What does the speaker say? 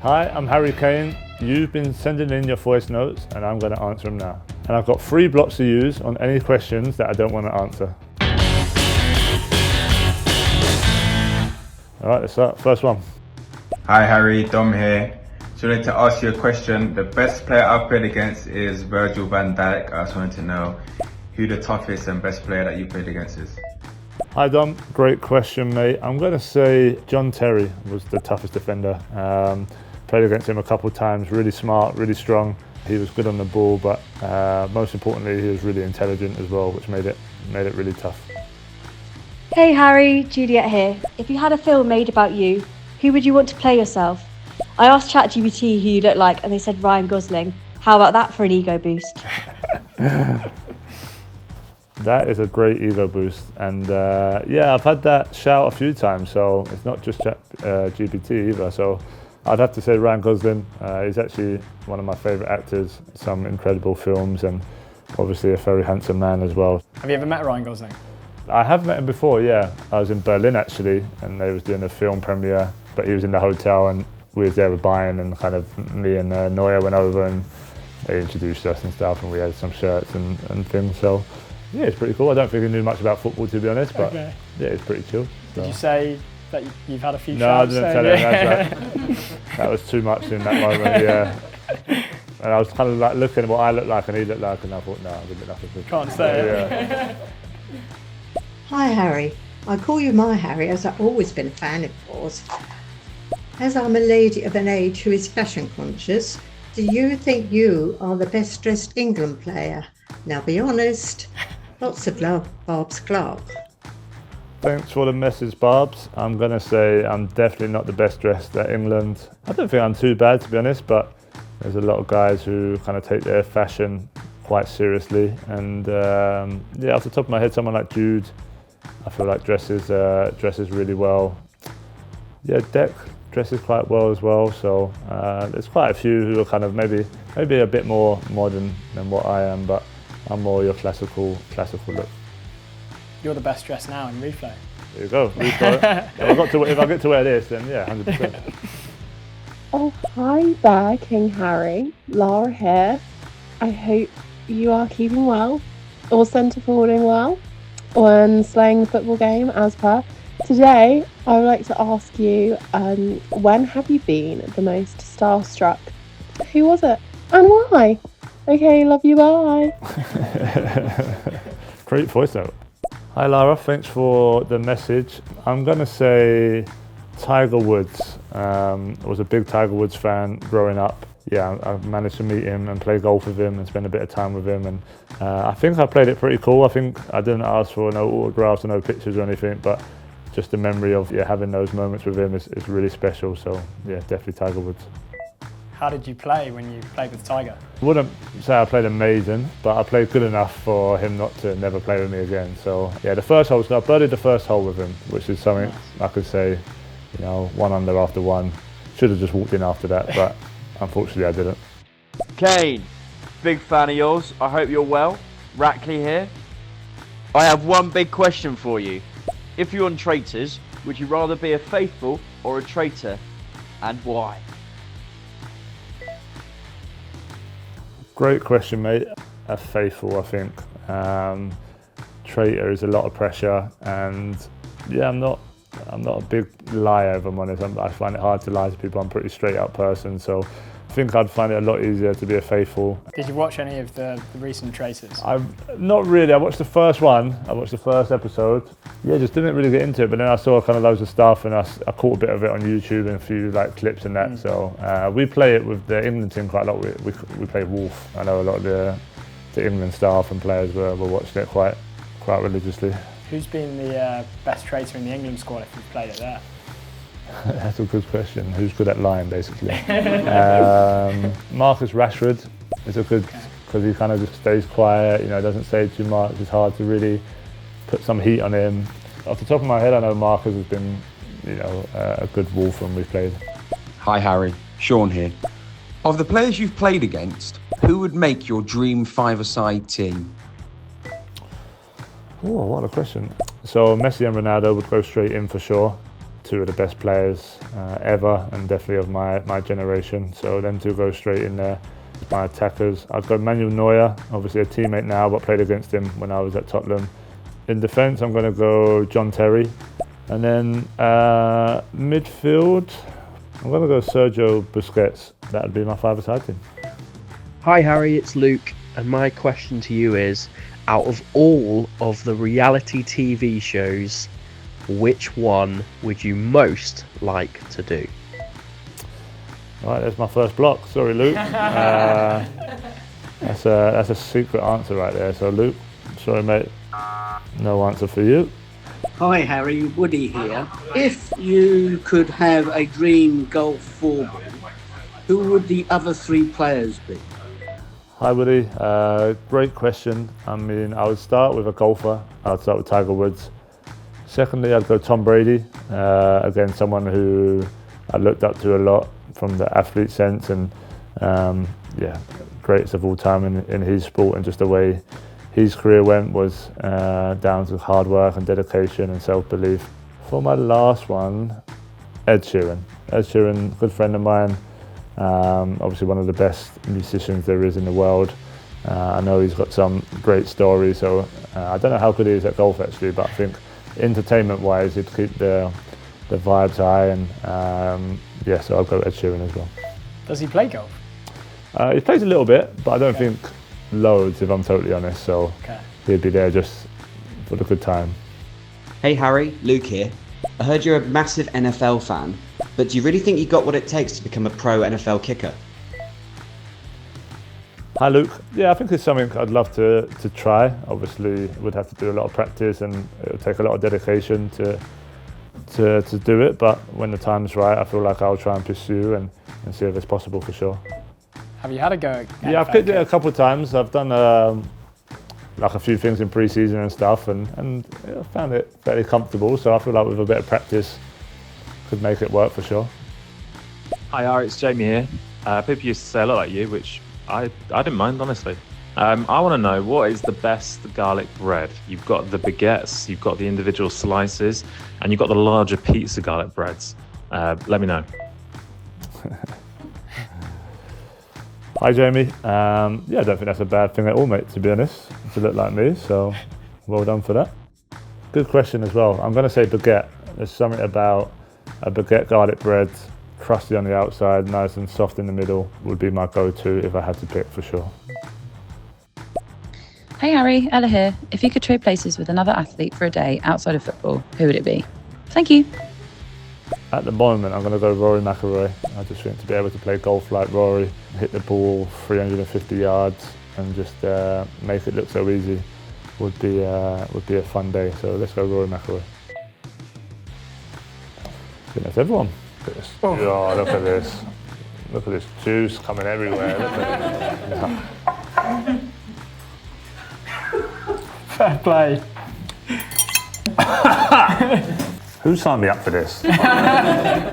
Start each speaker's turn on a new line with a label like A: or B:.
A: Hi, I'm Harry Kane. You've been sending in your voice notes and I'm going to answer them now. And I've got 3 blocks to use on any questions that I don't want to answer. All right, let's start. First one.
B: Hi Harry, Dom here. Just wanted to ask you a question. The best player I've played against is Virgil van Dijk. I just wanted to know who the toughest and best player that you played against is.
A: Hi Dom, great question mate. I'm going to say John Terry was the toughest defender. Played against him a couple of times, really smart, really strong. He was good on the ball, but most importantly he was really intelligent as well, which made it really tough.
C: Hey Harry, Juliet here. If you had a film made about you, who would you want to play yourself? I asked ChatGPT who you look like and they said Ryan Gosling. How about that for an ego boost?
A: That is a great ego boost, and yeah, I've had that shout a few times, so it's not just GPT either. So I'd have to say Ryan Gosling. He's actually one of my favourite actors, some incredible films, and obviously a very handsome man as well.
D: Have you ever met Ryan Gosling?
A: I have met him before, yeah. I was in Berlin actually, and they was doing a film premiere, but he was in the hotel and we was there with Bayern, and kind of me and Neuer went over and they introduced us and stuff, and we had some shirts and things, so yeah, it's pretty cool. I don't think he knew much about football, to be honest, but yeah, it's pretty chill. So.
D: Did you say that you've had a few
A: No, I
D: shouts?
A: didn't tell him. That was too much in that moment, yeah. And I was kind of like looking at what I looked like and he looked like, and I thought, no, I didn't look nothing.
D: Can't say it.
A: Yeah.
E: Hi Harry, I call you my Harry as I've always been a fan of yours. As I'm a lady of an age who is fashion conscious, do you think you are the best dressed England player? Now be honest. Lots of love, Barb's Clark.
A: Thanks for the message, Barbs. I'm going to say I'm definitely not the best dressed at England. I don't think I'm too bad, to be honest, but there's a lot of guys who kind of take their fashion quite seriously. And yeah, off the top of my head, someone like Jude, I feel like dresses really well. Yeah, Deck dresses quite well as well. So there's quite a few who are kind of maybe a bit more modern than what I am, but I'm more your classical look.
D: You're the best dressed now in replay.
A: There you go. If I get to wear this, then yeah, 100%.
F: Oh, hi there, King Harry. Lara here. I hope you are keeping well, or centre forwarding well, and slaying the football game as per. Today, I would like to ask you, when have you been the most starstruck? Who was it? And why? Okay, love you, bye.
A: Great voice note. Hi Lara, thanks for the message. I'm going to say Tiger Woods. I was a big Tiger Woods fan growing up. Yeah, I managed to meet him and play golf with him and spend a bit of time with him, and I think I played it pretty cool. I think I didn't ask for no autographs or no pictures or anything, but just the memory of having those moments with him is really special. So yeah, definitely Tiger Woods.
D: How did you play when you played with Tiger?
A: I wouldn't say I played amazing, but I played good enough for him not to never play with me again. So yeah, the first hole, I birdied the first hole with him, which is something I could say, 1 under after 1. Should have just walked in after that, but unfortunately I didn't.
G: Kane, big fan of yours. I hope you're well. Rackley here. I have one big question for you. If you're on Traitors, would you rather be a faithful or a traitor, and why?
A: Great question, mate. A faithful, I think. Traitor is a lot of pressure, and yeah, I'm not a big liar, if I'm honest. I find it hard to lie to people. I'm a pretty straight up person, so I think I'd find it a lot easier to be a faithful.
D: Did you watch any of the recent Traitors?
A: Not really. I watched the first one. I watched the first episode. Yeah, just didn't really get into it, but then I saw kind of loads of stuff, and I caught a bit of it on YouTube and a few clips and that. So we play it with the England team quite a lot. We play Wolf. I know a lot of the England staff and players were watching it quite religiously. Who's
D: been the best traitor in the England squad if you've played it there?
A: That's a good question. Who's good at lying, basically? Marcus Rashford is a good, because he kind of just stays quiet, doesn't say too much. It's hard to really put some heat on him. Off the top of my head, I know Marcus has been, a good Wolf when we've played.
H: Hi Harry, Sean here. Of the players you've played against, who would make your dream five-a-side team?
A: Oh, what a question. So Messi and Ronaldo would go straight in for sure. two of the best players ever, and definitely of my generation. So them two go straight in there. My attackers, I've got Manuel Neuer, obviously a teammate now, but played against him when I was at Tottenham. In defence, I'm going to go John Terry. And then midfield, I'm going to go Sergio Busquets. That would be my five-a-side team.
I: Hi Harry, it's Luke, and my question to you is, out of all of the reality TV shows, which one would you most like to do?
A: Right, there's my first block. Sorry, Luke. That's a secret answer right there. So, Luke, sorry, mate. No answer for you.
J: Hi, Harry. Woody here. If you could have a dream golf Fourball, who would the other three players be?
A: Hi, Woody. Great question. I mean, I would start with a golfer. I'd start with Tiger Woods. Secondly, I'd go Tom Brady. Again, someone who I looked up to a lot from the athlete sense, and greatest of all time in his sport, and just the way his career went was down to hard work and dedication and self-belief. For my last one, Ed Sheeran. Ed Sheeran, good friend of mine, obviously one of the best musicians there is in the world. I know he's got some great stories, so I don't know how good he is at golf actually, but I think entertainment-wise he'd keep the vibes high, and so I'll go Ed Sheeran as well.
D: Does he play golf?
A: He plays a little bit, but I don't think loads, if I'm totally honest, so he'd be there just for the good time.
K: Hey Harry, Luke here. I heard you're a massive NFL fan, but do you really think you got what it takes to become a pro NFL kicker?
A: Hi Luke. Yeah, I think it's something I'd love to try. Obviously, we'd have to do a lot of practice, and it would take a lot of dedication to do it, but when the time's right, I feel like I'll try and pursue and see if it's possible for sure.
D: Have you had a go at
A: Yeah, I've picked it a couple of times. I've done like a few things in pre-season and stuff, and I found it fairly comfortable, so I feel like with a bit of practice could make it work for sure.
L: Hi, Ari, it's Jamie here. People used to say a lot like you, which I didn't mind, honestly. I want to know, what is the best garlic bread? You've got the baguettes, you've got the individual slices, and you've got the larger pizza garlic breads. Let me know.
A: Hi Jamie. I don't think that's a bad thing at all, mate, to be honest, to look like me, so well done for that. Good question as well. I'm going to say baguette. There's something about a baguette garlic bread, crusty on the outside, nice and soft in the middle, would be my go-to if I had to pick for sure.
M: Hey Harry, Ella here. If you could trade places with another athlete for a day outside of football, who would it be? Thank you.
A: At the moment, I'm going to go Rory McIlroy. I just think to be able to play golf like Rory, hit the ball 350 yards and just make it look so easy would be a fun day. So let's go Rory McIlroy. I think that's everyone. Look at this. Oh, look at this. Look at this juice coming everywhere. Look at it.
D: Fair play.
A: Who signed me up for this?